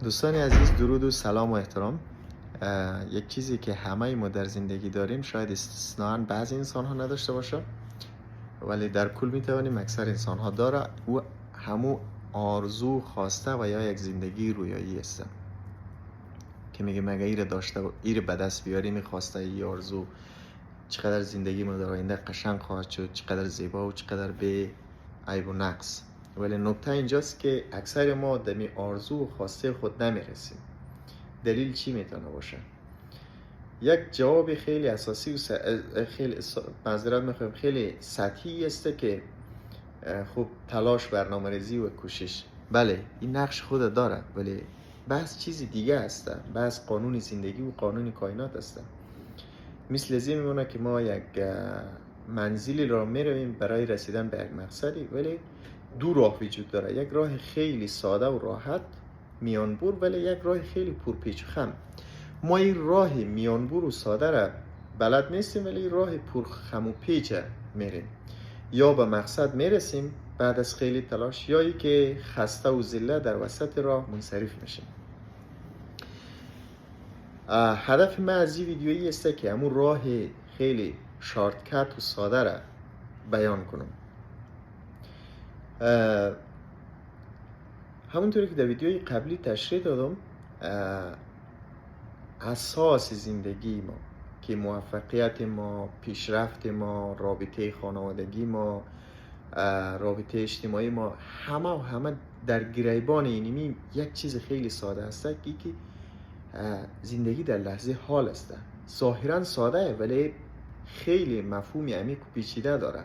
دوستان عزیز، درود و سلام و احترام. یک چیزی که همه ما در زندگی داریم، شاید استثناء بعضی انسان ها نداشته باشه، ولی در کل می توانیم اکثر انسان ها داره. او همو آرزو خواسته و یا یک زندگی رویایی است که میگه مگه ایره داشته و ایره به دست بیاریم. میخواسته ای آرزو چقدر زندگی ما در آینده قشنگ خواهد شد، چقدر زیبا و چقدر به عیب و نقص. ولی نکته اینجاست که اکثر ما در می آرزو و خواسته خود نمیرسیم. دلیل چی میتونه باشه؟ یک جواب خیلی اساسی و خیلی سطحی است که خوب تلاش، برنامه‌ریزی و کوشش، بله این نقش خود داره، ولی بحث چیزی دیگه است. بحث قانون زندگی و قانون کائنات است. مثل ازی میمونه که ما یک منزلی را میرویم برای رسیدن به یک مقصدی، ولی دو راه وجود داره. یک راه خیلی ساده و راحت میانبور، ولی یک راه خیلی پرپیچ و خم. ما این راه میانبور و ساده را بلد نیستیم، ولی راه پرخم و پیچ میریم. یا به مقصد میرسیم بعد از خیلی تلاش، یا ای که خسته و ذله در وسط راه منصرف میشیم. هدف من از این ویدیویی است که همون راه خیلی شارتکت و ساده را بیان کنم. همونطوری که در ویدیوی قبلی تشریح دادم، اساس زندگی ما که موفقیت ما، پیشرفت ما، رابطه خانوادگی ما، رابطه اجتماعی ما، همه در گریبان اینمی یک چیز خیلی ساده است که زندگی در لحظه حال است. ظاهرا ساده ولی خیلی مفهومی عمیق و پیچیده داره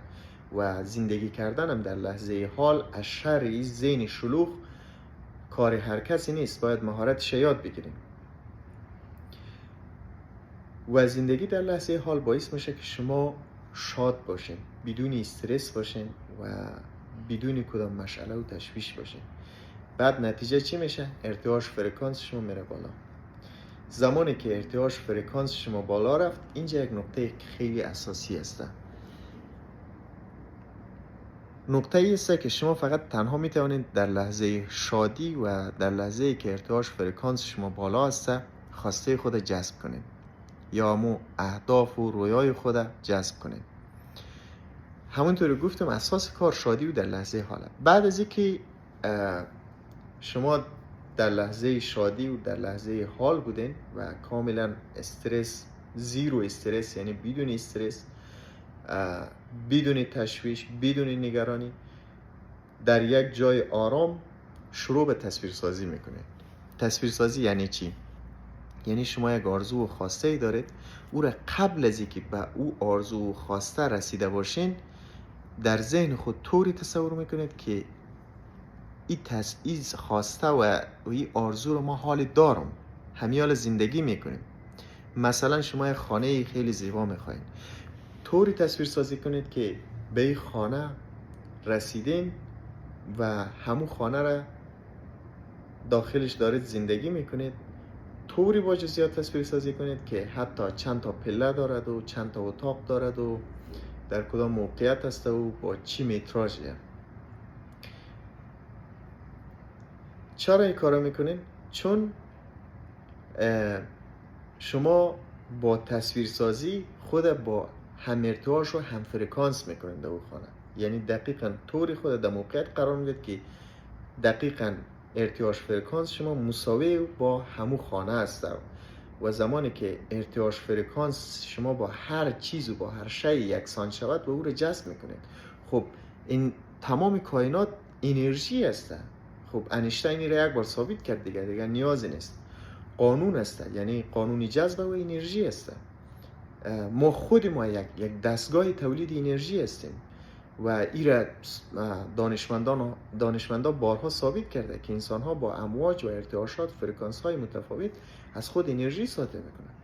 و زندگی کردن هم در لحظه حال از شر این ذهن شلوغ کار هر کسی نیست. باید مهارتش یاد بگیریم و زندگی در لحظه حال باعث میشه که شما شاد باشین، بدون استرس باشین و بدون کدام مشعله و تشویش باشین. بعد نتیجه چی میشه؟ ارتعاش فرکانس شما میره بالا. زمانی که ارتعاش فرکانس شما بالا رفت، اینجا یک نقطه خیلی اساسی است. نقطه ای است که شما فقط تنها میتوانید در لحظه شادی و در لحظه که ارتعاش فرکانس شما بالا است خواسته خود جذب کنید، یا همون اهداف و رویای خود جذب کنید. همونطوری گفتم اساس کار شادی و در لحظه حاله. بعد از اینکه شما در لحظه شادی و در لحظه حال بودین و کاملا استرس، زیرو استرس، یعنی بدون استرس، بدون تشویش، بدون نگرانی، در یک جای آرام شروع به تصویرسازی میکنید. تصویرسازی یعنی چی؟ یعنی شما یک آرزو و خواسته ای دارید، او را قبل از اینکه به او آرزو و خواسته رسیده باشین در ذهن خود طوری تصور میکنید که این خواسته و این آرزو رو ما حال دارم، همین حال زندگی میکنیم. مثلا شما یک خانه خیلی زیبا میخواین، طوری تصویر سازی کنید که به این خانه رسیدین و همون خانه را داخلش دارید زندگی میکنید. طوری با جزئیات تصویر سازی کنید که حتی چند تا پله دارد و چند تا اتاق دارد و در کدام موقعیت است و با چی متراژه. چرا این کارو میکنین؟ چون شما با تصویرسازی خود با هم ارتعاش و هم فرکانس میکنین در اون خانه. یعنی دقیقاً طوری خود در موقعیت قرار میدید که دقیقاً ارتعاش فرکانس شما مساوی با همون خانه است و زمانی که ارتعاش فرکانس شما با هر چیز و با هر شی یکسان شود به او را جذب میکنید. خب این تمام کائنات انرژی است. خب انیشتین را یک بار ثابت کرد، دیگه نیازی نیست. قانون است، یعنی قانونی جذب و انرژی است. ما خود ما یک دستگاه تولید انرژی هستیم و ایره دانشمندان بارها ثابت کرده که انسان ها با امواج و ارتعاشات فرکانس های متفاوت از خود انرژی صادر میکنند.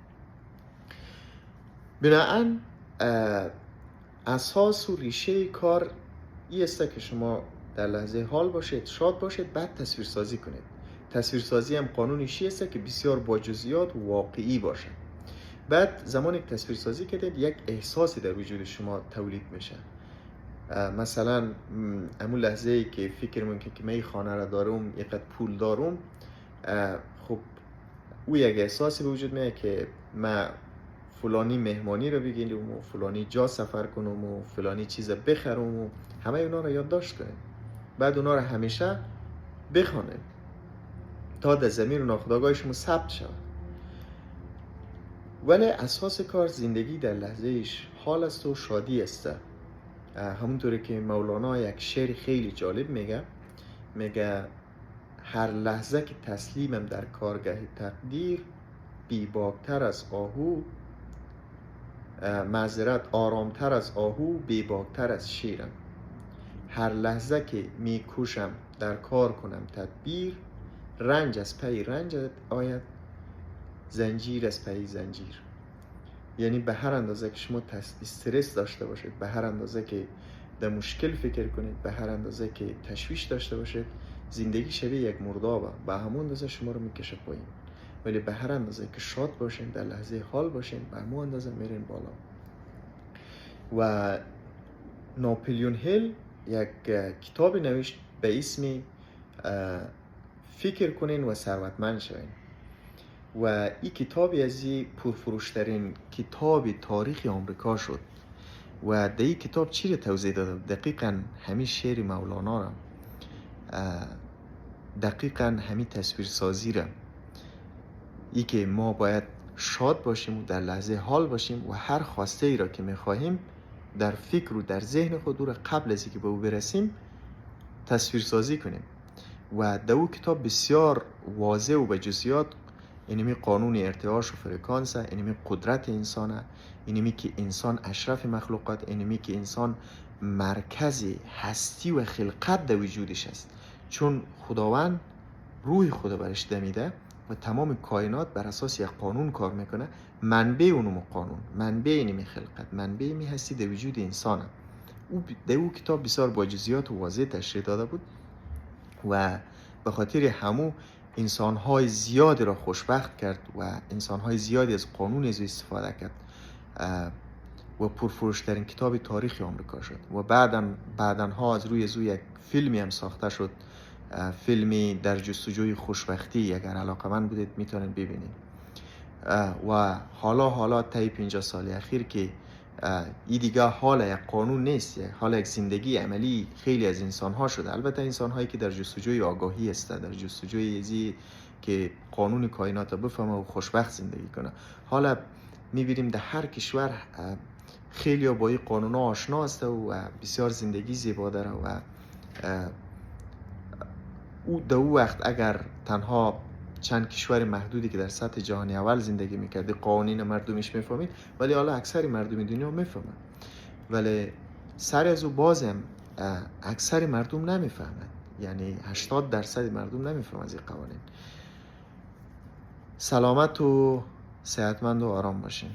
بنابراین اساس و ریشه کار این است که شما در لحظه حال باشید، شاد باشید، بعد تصویرسازی کنید. تصویرسازی هم قانونیشی است که بسیار با جزئیات و واقعی باشه. بعد زمانی که تصویرسازی کردید یک احساسی در وجود شما تولید میشه. مثلا همون لحظه ای که فکر میکنید که من این خانه را دارم، یقدر پول دارم، خب او یک احساسی به وجود میاد که من فلانی مهمانی رو بگیرم و فلانی جا سفر کنم و فلانی چیز بخرم و همه اونا رو یادداشت کنیم، بعد اونا رو همیشه بخوانیم تا در ضمیر ناخودآگاه شما ثبت شود. ولی اساس کار زندگی در لحظهش حال است و شادی است. همونطوری که مولانا یک شعر خیلی جالب میگه هر لحظه که تسلیمم در کارگاه تقدیر، بیباکتر از آهو، معذرت آرامتر از آهو، بیباکتر از شیرم. هر لحظه که میکوشم در کار کنم تدبیر، رنج از پی رنج آید، زنجیر از پی زنجیر. یعنی به هر اندازه که شما استرس داشته باشید، به هر اندازه که در مشکل فکر کنید، به هر اندازه که تشویش داشته باشید، زندگی شبیه یک مردابه، به همون اندازه شما رو میکشه پایین. ولی به هر اندازه که شاد باشین، در لحظه حال باشین، به همون اندازه میرین بالا. و ناپلیون هیل یک کتاب نوشت به اسم فکر کنین و ثروتمند شوین و این کتابی از پرفروشترین کتاب تاریخ آمریکا شد. و در این کتاب چی رو توضیح داده؟ دقیقاً همین شعر مولانا را، دقیقاً همین تصویرسازی را، ای که ما باید شاد باشیم و در لحظه حال باشیم و هر خواسته ای را که میخواهیم در فکر و در ذهن خود را قبل از اینکه به او برسیم تصویرسازی کنیم. و در او کتاب بسیار واضح و به جزئیات اینمی قانون ارتعاش و فرکانس، اینمی قدرت انسانه، اینمی که انسان اشرف مخلوقات، اینمی که انسان مرکز هستی و خلقت در وجودش است، چون خداوند روح خدا برش دمیده و تمام کائنات بر اساس یک قانون کار میکنه. منبع اونم قانون، منبع اینمی خلقت، منبع اینمی هستی در وجود انسانه. او در او کتاب بسیار با جزئیات و واضح تشریح داده بود و به خاطر همو انسان‌های زیادی را خوشبخت کرد و انسان‌های زیادی از قانون از استفاده کرد و پرفروشترین کتاب تاریخ آمریکا شد. و بعداًها از روی یک فیلمی هم ساخته شد، فیلمی در جستجوی خوشبختی. اگر علاقه‌مند بودید میتونید ببینید. و حالا طی 50 سال اخیر که این دیگه حال یک قانون نیست، حال یک زندگی عملی خیلی از انسان ها شده. البته انسان هایی که در جستجوی آگاهی هستند، در جستجوی ازی که قانون کائنات رو بفهمه و خوشبخت زندگی کنه. حالا میبینیم در هر کشور خیلی با این قانون ها آشنا هسته و بسیار زندگی زیبا داره و او در او وقت اگر تنها چند کشور محدودی که در سطح جهانی اول زندگی میکرده قوانین مردمش میفهمید، ولی حالا اکثر مردم دنیا میفهمند. ولی سر از او بازم اکثر مردم نمیفهمند، یعنی 80% مردم نمیفهمند از این قوانین. سلامت و صحتمند و آرام باشین.